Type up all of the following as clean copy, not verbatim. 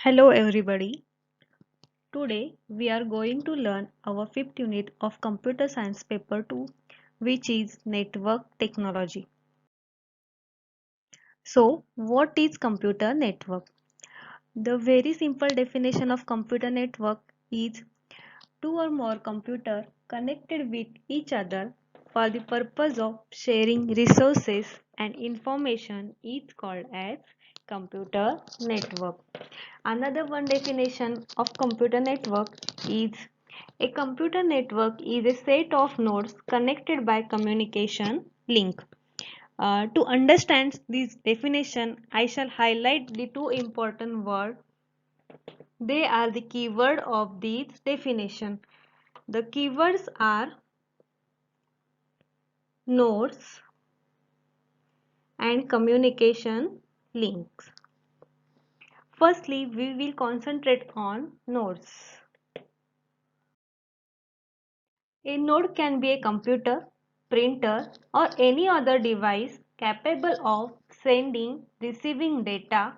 Hello everybody. Today we are going to learn our fifth unit of Computer Science paper 2, which is Network Technology. So what is computer network? The very simple definition of computer network is two or more computers connected with each other for the purpose of sharing resources and information is called as computer network. Another one definition of computer network is a computer network is a set of nodes connected by communication link. To understand this definition, I shall highlight the two important words. They are the keyword of this definition. The keywords are nodes and communication links. Firstly, we will concentrate on nodes. A node can be a computer, printer, or any other device capable of sending, receiving data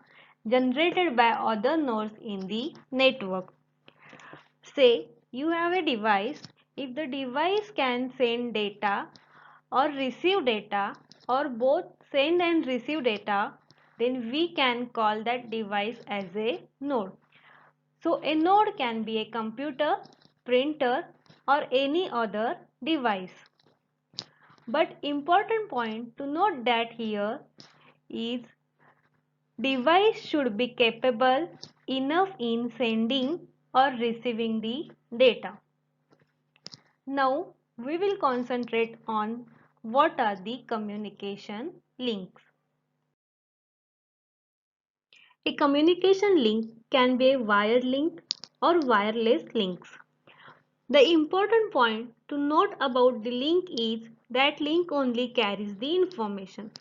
generated by other nodes in the network. Say you have a device. If the device can send data or receive data or both send and receive data, then we can call that device as a node. So a node can be a computer, printer, or any other device. But important point to note that here is device should be capable enough in sending or receiving the data. Now we will concentrate on what are the communication links. A communication link can be a wired link or wireless links. The important point to note about the link is that link only carries the information.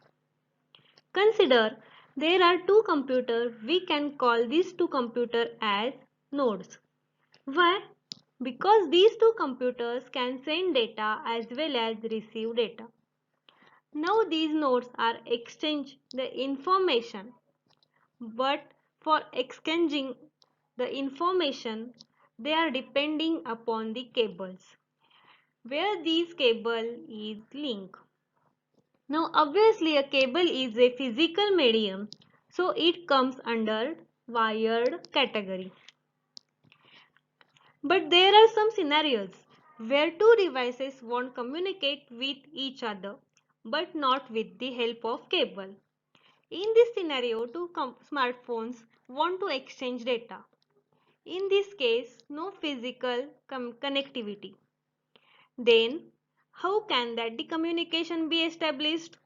Consider there are two computers. We can call these two computers as nodes. Why? Because these two computers can send data as well as receive data. Now these nodes are exchange the information, but for exchanging the information they are depending upon the cables where this cable is linked. Now obviously a cable is a physical medium, so it comes under wired category. But there are some scenarios where two devices won't communicate with each other but not with the help of cable. In this scenario, two smartphones want to exchange data. In this case, no physical connectivity. Then, how can that the communication be established?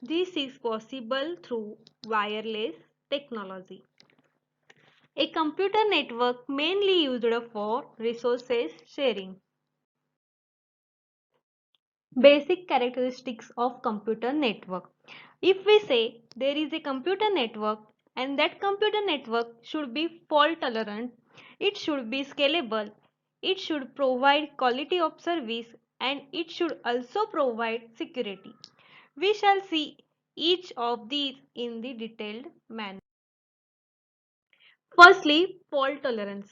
This is possible through wireless technology. A computer network mainly used for resources sharing. Basic characteristics of computer network. If we say there is a computer network and that computer network should be fault tolerant, it should be scalable, it should provide quality of service, and it should also provide security. We shall see each of these in the detailed manner. Firstly, fault tolerance.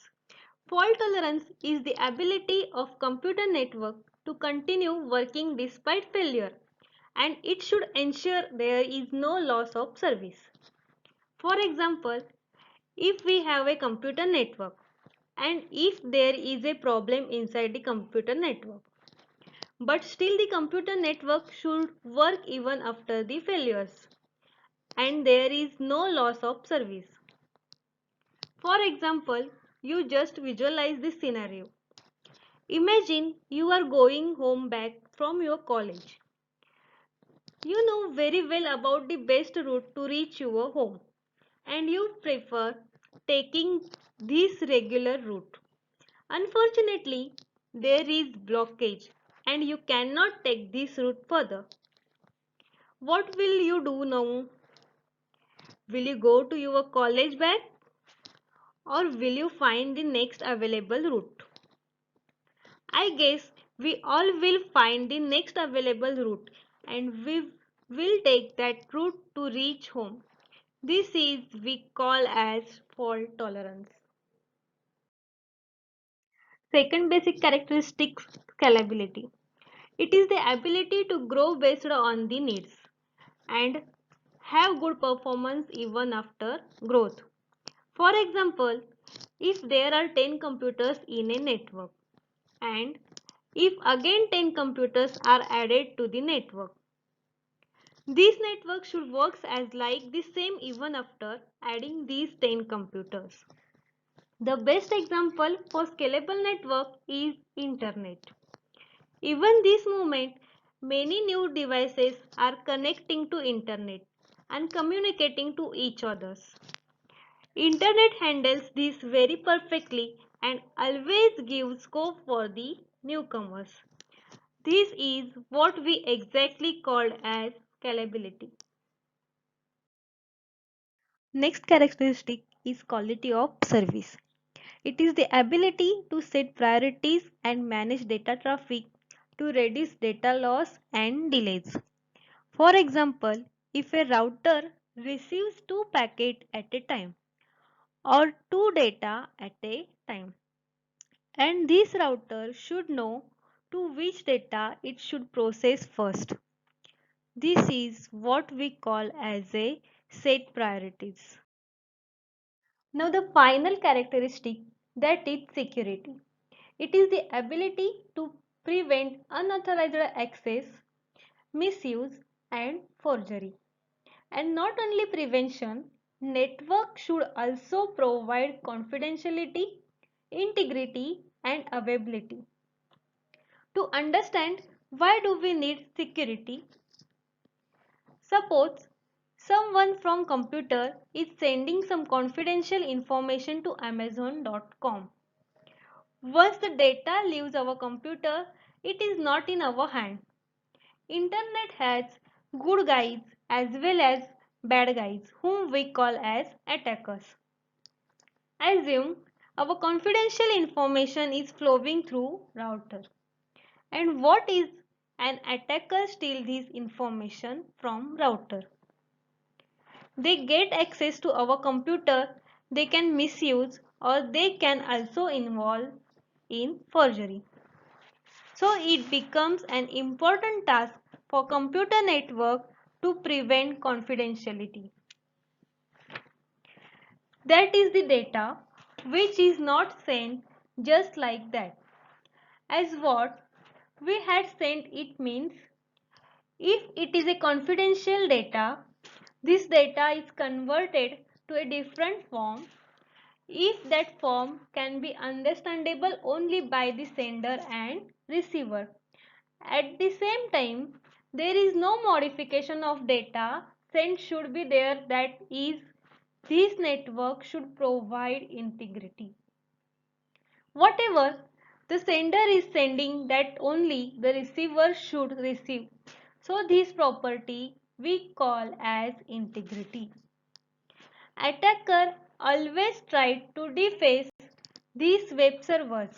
Fault tolerance is the ability of computer network to continue working despite failure, and it should ensure there is no loss of service. For example, if we have a computer network and if there is a problem inside the computer network, but still the computer network should work even after the failures and there is no loss of service. For example, you just visualize this scenario. Imagine you are going home back from your college. You know very well about the best route to reach your home and you prefer taking this regular route. Unfortunately, there is blockage and you cannot take this route further. What will you do now? Will you go to your college back or will you find the next available route? I guess we all will find the next available route and we will take that route to reach home. This is we call as fault tolerance. Second basic characteristic, scalability. It is the ability to grow based on the needs and have good performance even after growth. For example, if there are 10 computers in a network and if again 10 computers are added to the network, this network should work as like the same even after adding these 10 computers. The best example for scalable network is internet. Even this moment, many new devices are connecting to internet and communicating to each others. Internet handles this very perfectly and always gives scope for the newcomers. This is what we exactly called as scalability. Next characteristic is quality of service. It is the ability to set priorities and manage data traffic to reduce data loss and delays. For example, if a router receives two packets at a time or two data at a time, and this router should know to which data it should process first. This is what we call as a set priorities. Now the final characteristic, that is security. It is the ability to prevent unauthorized access, misuse and forgery. And not only prevention, network should also provide confidentiality, integrity and availability. To understand why do we need security? Suppose someone from computer is sending some confidential information to amazon.com. Once the data leaves our computer, it is not in our hand. Internet has good guys as well as bad guys whom we call as attackers. Assume our confidential information is flowing through router. And what is an attacker steal this information from router? They get access to our computer, they can misuse or they can also involve in forgery. So it becomes an important task for computer network to prevent confidentiality. That is the data which is not sent just like that. As what we had sent it means, if it is a confidential data, this data is converted to a different form if that form can be understandable only by the sender and receiver. At the same time, there is no modification of data sent should be there, that is, this network should provide integrity. Whatever the sender is sending, that only the receiver should receive. So this property we call as integrity. Attacker always try to deface these web servers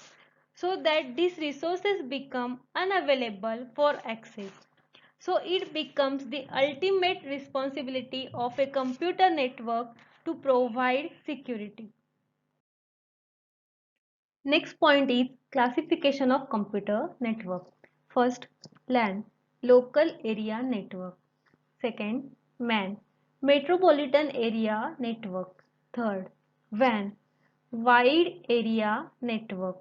so that these resources become unavailable for access. So it becomes the ultimate responsibility of a computer network to provide security. Next point is classification of computer network. First, LAN, local area network. Second, MAN, metropolitan area network. Third, WAN, wide area network.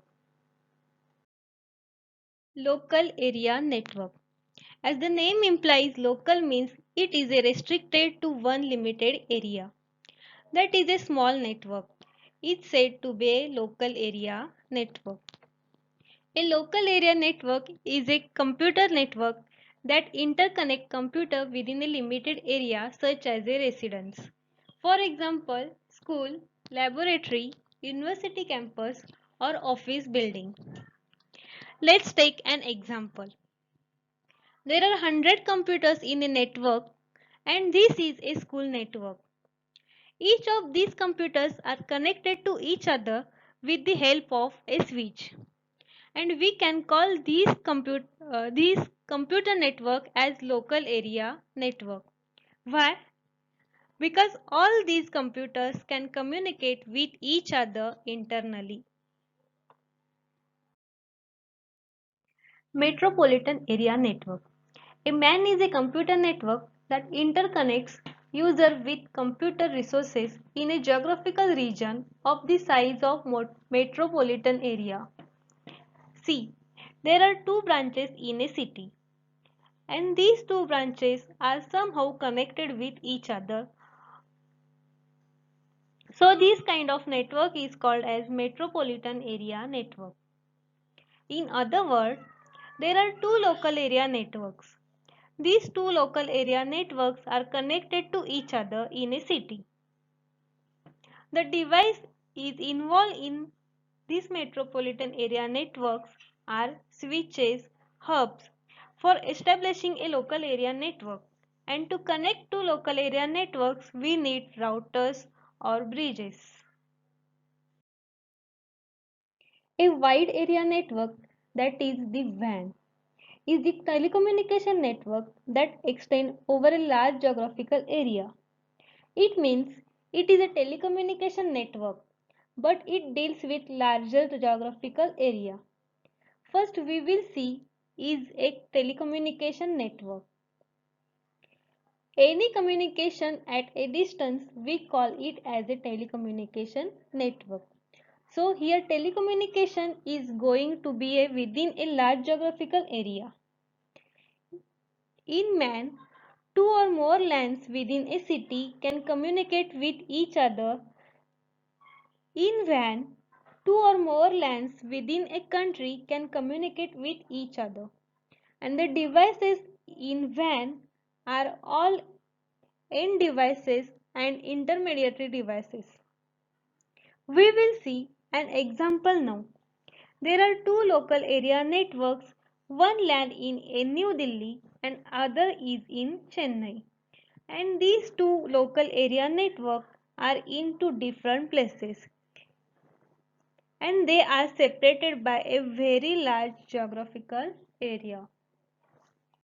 Local area network. As the name implies, local means it is a restricted to one limited area. That is a small network. It's said to be a local area network. A local area network is a computer network that interconnect computer within a limited area such as a residence. For example, school, laboratory, university campus or office building. Let's take an example. There are 100 computers in a network and this is a school network. Each of these computers are connected to each other with the help of a switch. And we can call these computer network as local area network. Why? because all these computers can communicate with each other internally. Metropolitan Area Network. A MAN is a computer network that interconnects users with computer resources in a geographical region of the size of metropolitan area. See, there are two branches in a city, and these two branches are somehow connected with each other. So this kind of network is called as metropolitan area network. In other words, there are two local area networks. These two local area networks are connected to each other in a city. The device is involved in these metropolitan area networks are switches, hubs for establishing a local area network. And to connect to local area networks, we need routers or bridges. A wide area network, that is the WAN, is the telecommunication network that extends over a large geographical area. It means it is a telecommunication network, but it deals with larger geographical area. First we will see is a telecommunication network. Any communication at a distance, we call it as a telecommunication network. So here telecommunication is going to be within a large geographical area. In MAN, two or more LANs within a city can communicate with each other. In WAN, two or more LANs within a country can communicate with each other. And the devices in WAN are all end devices and intermediary devices. We will see an example now. There are two local area networks, one LAN in New Delhi and other is in Chennai. And these two local area networks are in two different places and they are separated by a very large geographical area.